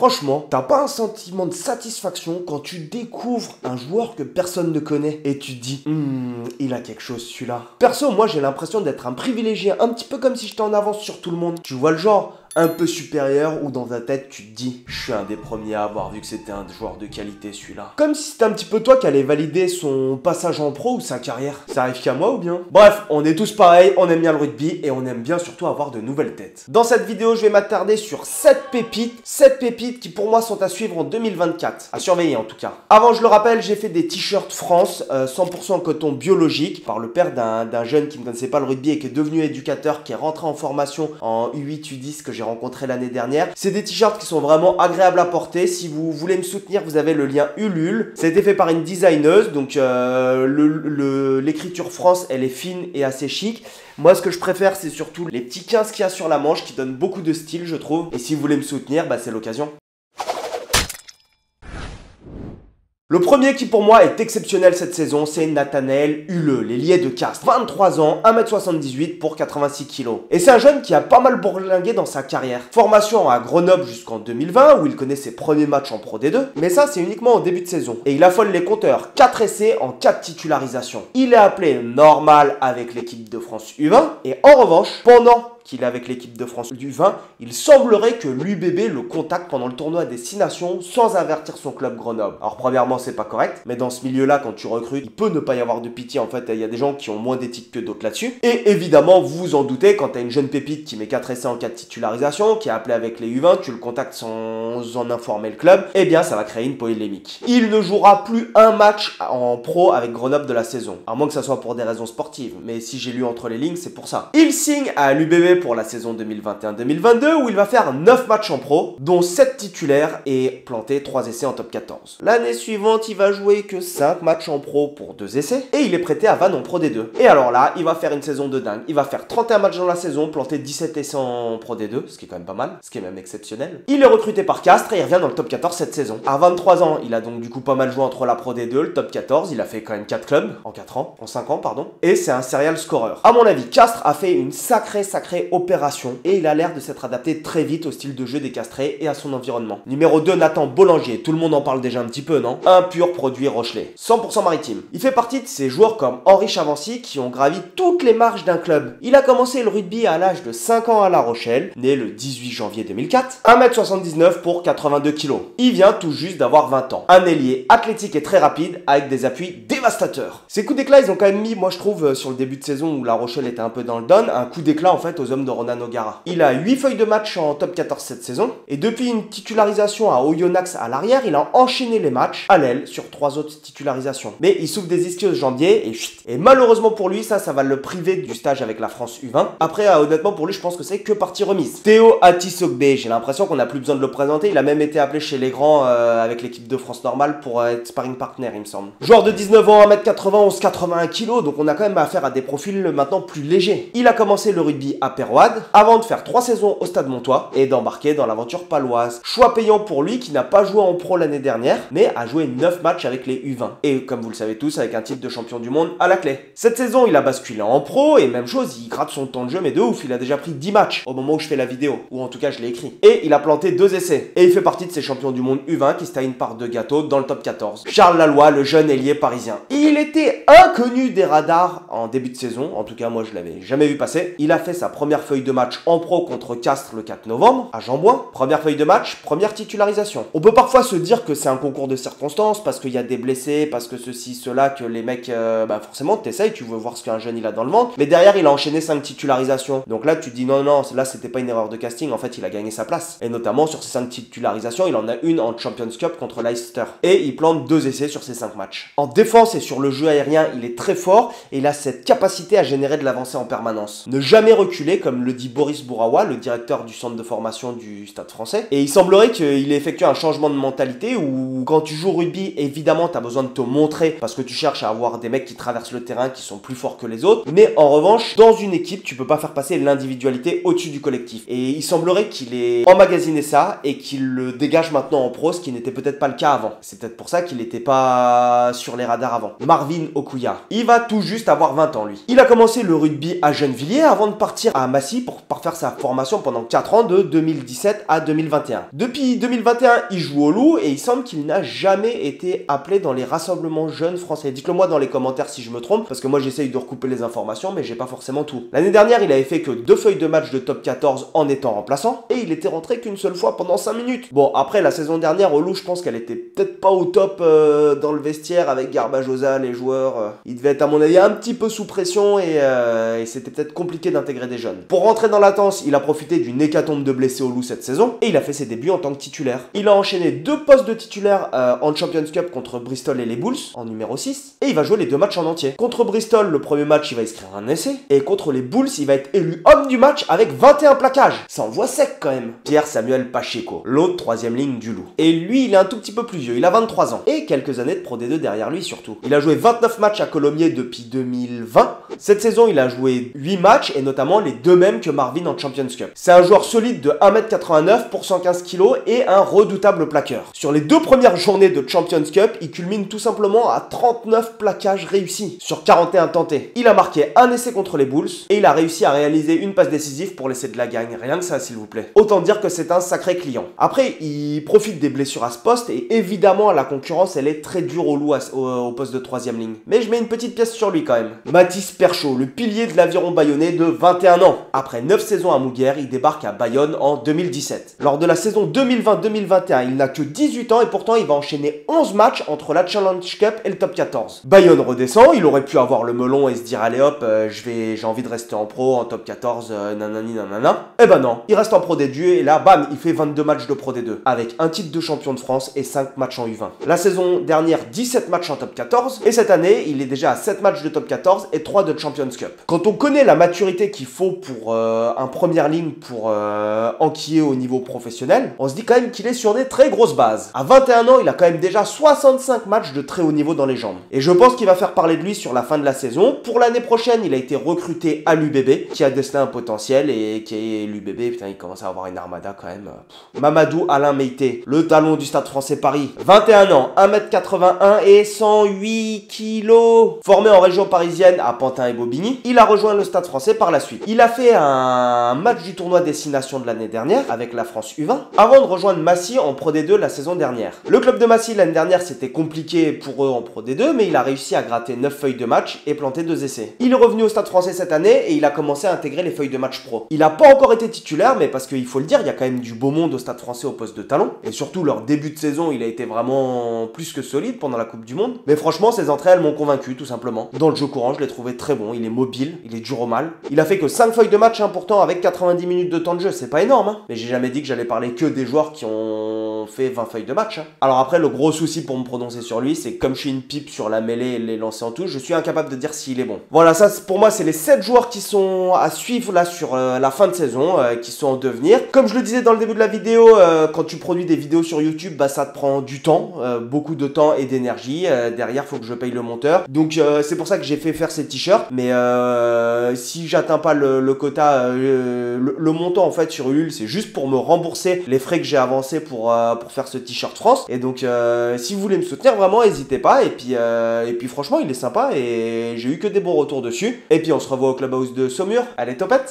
franchement, t'as pas un sentiment de satisfaction quand tu découvres un joueur que personne ne connaît et tu te dis, il a quelque chose celui-là. Perso, moi j'ai l'impression d'être un privilégié, un petit peu comme si j'étais en avance sur tout le monde. Tu vois le genre un peu supérieur où dans ta tête tu te dis je suis un des premiers à avoir vu que c'était un joueur de qualité celui-là. Comme si c'était un petit peu toi qui allais valider son passage en pro ou sa carrière. Ça arrive qu'à moi ou bien? Bref, on est tous pareils, on aime bien le rugby et on aime bien surtout avoir de nouvelles têtes. Dans cette vidéo, je vais m'attarder sur 7 pépites qui pour moi sont à suivre en 2024. À surveiller en tout cas. Avant, je le rappelle, j'ai fait des t-shirts France 100% coton biologique par le père d'un jeune qui ne connaissait pas le rugby et qui est devenu éducateur, qui est rentré en formation en U8, U10 que j'ai rencontré l'année dernière. C'est des t-shirts qui sont vraiment agréables à porter. Si vous voulez me soutenir, vous avez le lien Ulule. Ça a été fait par une designeuse, donc l'écriture France, elle est fine et assez chic. Moi, ce que je préfère, c'est surtout les petits 15 qu'il y a sur la manche qui donnent beaucoup de style, je trouve. Et si vous voulez me soutenir, bah, c'est l'occasion. Le premier qui pour moi est exceptionnel cette saison, c'est Nathanaël Huleux, l'ailier de Castres. 23 ans, 1m78 pour 86 kg. Et c'est un jeune qui a pas mal bourlingué dans sa carrière. Formation à Grenoble jusqu'en 2020 où il connaît ses premiers matchs en Pro D2. Mais ça, c'est uniquement au début de saison. Et il affole les compteurs. 4 essais en 4 titularisations. Il est appelé normal avec l'équipe de France U20. Et en revanche, pendant qu'il est avec l'équipe de France U20, il semblerait que l'UBB le contacte pendant le tournoi Destination sans avertir son club Grenoble. Alors premièrement, c'est pas correct, mais dans ce milieu-là, quand tu recrutes, il peut ne pas y avoir de pitié. En fait, il y a des gens qui ont moins d'éthique que d'autres là-dessus. Et évidemment, vous vous en doutez, quand tu as une jeune pépite qui met 4 essais en 4 titularisations, qui est appelée avec les U20, tu le contactes sans en informer le club, eh bien ça va créer une polémique. Il ne jouera plus un match en pro avec Grenoble de la saison, à moins que ça soit pour des raisons sportives, mais si j'ai lu entre les lignes, c'est pour ça. Il signe à l'UBB pour la saison 2021-2022 où il va faire 9 matchs en pro, dont 7 titulaires et planter 3 essais en top 14. L'année suivante, il va jouer que 5 matchs en pro pour 2 essais et il est prêté à Vannes en Pro D2. Et alors là, il va faire une saison de dingue. Il va faire 31 matchs dans la saison, planter 17 essais en Pro D2, ce qui est quand même pas mal, ce qui est même exceptionnel. Il est recruté par Castres et il revient dans le top 14 cette saison. À 23 ans, il a donc du coup pas mal joué entre la Pro D2, le top 14, il a fait quand même 4 clubs en 5 ans, pardon. Et c'est un serial scorer. À mon avis, Castres a fait une sacrée opération et il a l'air de s'être adapté très vite au style de jeu des Castrés et à son environnement. Numéro 2, Nathan Boulanger, tout le monde en parle déjà un petit peu, non? Un pur produit Rochelet, 100% maritime. Il fait partie de ces joueurs comme Henri Chavancy qui ont gravi toutes les marches d'un club. Il a commencé le rugby à l'âge de 5 ans à La Rochelle, né le 18 janvier 2004, 1m79 pour 82 kg. Il vient tout juste d'avoir 20 ans. Un ailier athlétique et très rapide avec des appuis dévastateurs. Ces coups d'éclat, ils ont quand même mis, moi je trouve, sur le début de saison où La Rochelle était un peu dans le down, un coup d'éclat en fait aux hommes de Ronan O'Gara. Il a 8 feuilles de match en top 14 cette saison et depuis une titularisation à Oyonnax à l'arrière, il a enchaîné les matchs à l'aile sur 3 autres titularisations. Mais il souffre des ischios jambiers et malheureusement pour lui, ça va le priver du stage avec la France U20. Après, honnêtement pour lui, je pense que c'est que partie remise. Théo Atisogbe, j'ai l'impression qu'on n'a plus besoin de le présenter. Il a même été appelé chez les grands avec l'équipe de France normale pour être sparring partner, il me semble. Joueur de 19 ans, 1m80, 81 kg, donc on a quand même affaire à des profils maintenant plus légers. Il a commencé le rugby à Perouade avant de faire 3 saisons au Stade Montois et d'embarquer dans l'aventure paloise. Choix payant pour lui qui n'a pas joué en pro l'année dernière, mais a joué 9 matchs avec les U20. Et comme vous le savez tous, avec un titre de champion du monde à la clé. Cette saison, il a basculé en pro et même chose, il gratte son temps de jeu, mais de ouf, il a déjà pris 10 matchs au moment où je fais la vidéo, ou en tout cas je l'ai écrit. Et il a planté 2 essais. Et il fait partie de ces champions du monde U20 qui se taillent une part de gâteau dans le top 14. Charles Laloy, le jeune ailier parisien. Il était inconnu des radars en début de saison, en tout cas moi je l'avais jamais vu passer. Il a fait sa première feuille de match en pro contre Castres le 4 novembre, à Jean-Bouin. Première feuille de match, première titularisation. On peut parfois se dire que c'est un concours de circonstances, parce qu'il y a des blessés, parce que ceci, cela, que les mecs, forcément, t'essayes, tu veux voir ce qu'un jeune il a dans le ventre. Mais derrière, il a enchaîné 5 titularisations. Donc là, tu te dis non, là, c'était pas une erreur de casting, en fait, il a gagné sa place. Et notamment, sur ces 5 titularisations, il en a une en Champions Cup contre Leicester. Et il plante 2 essais sur ces 5 matchs. En défense et sur le jeu aérien, il est très fort, et il a cette capacité à générer de l'avancée en permanence. Ne jamais reculer, comme le dit Boris Bourawa, le directeur du centre de formation du Stade français. Et il semblerait qu'il ait effectué un changement de mentalité où quand tu joues au rugby, évidemment, tu as besoin de te montrer parce que tu cherches à avoir des mecs qui traversent le terrain, qui sont plus forts que les autres. Mais en revanche, dans une équipe, tu peux pas faire passer l'individualité au-dessus du collectif. Et il semblerait qu'il ait emmagasiné ça et qu'il le dégage maintenant en pro, ce qui n'était peut-être pas le cas avant. C'est peut-être pour ça qu'il n'était pas sur les radars avant. Marvin Okuya. Il va tout juste avoir 20 ans, lui. Il a commencé le rugby à Gennevilliers avant de partir à Massy pour faire sa formation pendant 4 ans de 2017 à 2021. Depuis 2021, il joue au Loup et il semble qu'il n'a jamais été appelé dans les rassemblements jeunes français. Dites-le moi dans les commentaires si je me trompe, parce que moi j'essaye de recouper les informations, mais j'ai pas forcément tout. L'année dernière, il avait fait que 2 feuilles de match de top 14 en étant remplaçant, et il était rentré qu'une seule fois pendant 5 minutes. Bon, après, la saison dernière, au Loup, je pense qu'elle était peut-être pas au top dans le vestiaire avec Garbajosa, les joueurs. Il devait être, à mon avis, un petit peu sous pression et c'était peut-être compliqué d'intégrer des jeunes. Pour rentrer dans la danse, il a profité d'une hécatombe de blessés au Loup cette saison, et il a fait ses débuts en tant que titulaire. Il a enchaîné 2 postes de titulaire en Champions Cup contre Bristol et les Bulls, en numéro 6, et il va jouer les 2 matchs en entier. Contre Bristol, le premier match, il va inscrire un essai, et contre les Bulls, il va être élu homme du match avec 21 plaquages. Ça envoie sec quand même. Pierre-Samuel Pacheco, l'autre 3e ligne du Loup. Et lui, il est un tout petit peu plus vieux, il a 23 ans, et quelques années de Pro D2 derrière lui surtout. Il a joué 29 matchs à Colomiers depuis 2020. Cette saison, il a joué 8 matchs, et notamment les 2 mêmes que Marvin en Champions Cup. C'est un joueur solide de 1m89 pour 115 kg et un redoutable plaqueur. Sur les 2 premières journées de Champions Cup, il culmine tout simplement à 39 plaquages réussis sur 41 tentés. Il a marqué un essai contre les Bulls et il a réussi à réaliser une passe décisive pour laisser de la gagne. Rien que ça, s'il vous plaît. Autant dire que c'est un sacré client. Après, il profite des blessures à ce poste et évidemment, la concurrence, elle est très dure au Loup au poste de 3e ligne. Mais je mets une petite pièce sur lui quand même. Mathis Perchaud, le pilier de l'aviron bayonnais de 21 ans. Après 9 saisons à Mouguer, il débarque à Bayonne en 2017. Lors de la saison 2020-2021, il n'a que 18 ans et pourtant il va enchaîner 11 matchs entre la Challenge Cup et le top 14. Bayonne redescend, il aurait pu avoir le melon et se dire allez hop, j'ai envie de rester en pro, en top 14, nanani nanana. Eh ben non, il reste en Pro D2 et là bam, il fait 22 matchs de Pro D2 avec un titre de champion de France et 5 matchs en U20. La saison dernière, 17 matchs en top 14 et cette année, il est déjà à 7 matchs de top 14 et 3 de Champions Cup. Quand on connaît la maturité qu'il faut pour un première ligne pour enquiller au niveau professionnel, on se dit quand même qu'il est sur des très grosses bases. À 21 ans, il a quand même déjà 65 matchs de très haut niveau dans les jambes. Et je pense qu'il va faire parler de lui sur la fin de la saison. Pour l'année prochaine, il a été recruté à l'UBB, qui a décelé un potentiel et qui est l'UBB, putain, il commence à avoir une armada quand même. Mamadou Alain Meïté, le talon du Stade Français Paris. 21 ans, 1m81 et 108 kg. Formé en région parisienne à Pantin et Bobigny, il a rejoint le Stade Français par la suite. Il a fait un match du tournoi Destination de l'année dernière avec la France U20 avant de rejoindre Massy en Pro D2 la saison dernière. Le club de Massy l'année dernière c'était compliqué pour eux en Pro D2 mais il a réussi à gratter 9 feuilles de match et planter 2 essais. Il est revenu au Stade Français cette année et il a commencé à intégrer les feuilles de match pro. Il n'a pas encore été titulaire mais parce qu'il faut le dire, il y a quand même du beau monde au Stade Français au poste de talon et surtout leur début de saison il a été vraiment plus que solide pendant la Coupe du Monde. Mais franchement ses entrées elles m'ont convaincu tout simplement. Dans le jeu courant je l'ai trouvé très bon, il est mobile, il est dur au mal. Il a fait que 5 feuilles de match pourtant avec 90 minutes de temps de jeu, c'est pas énorme hein. Mais j'ai jamais dit que j'allais parler que des joueurs qui ont fait 20 feuilles de match hein. Alors après le gros souci pour me prononcer sur lui c'est que comme je suis une pipe sur la mêlée et les lancers en touche, je suis incapable de dire s'il est bon. Voilà, ça pour moi c'est les 7 joueurs qui sont à suivre là sur la fin de saison, qui sont en devenir. Comme je le disais dans le début de la vidéo, quand tu produis des vidéos sur YouTube, bah ça te prend du temps, beaucoup de temps et d'énergie. Derrière faut que je paye le monteur. Donc c'est pour ça que j'ai fait faire ces t-shirts. Mais si j'atteins pas le quota, le montant en fait sur Ulule, c'est juste pour me rembourser les frais que j'ai avancés pour faire ce t-shirt France. Et donc si vous voulez me soutenir vraiment n'hésitez pas. Et puis franchement il est sympa et j'ai eu que des bons retours dessus. Et puis on se revoit au Clubhouse de Saumur. Allez, topette!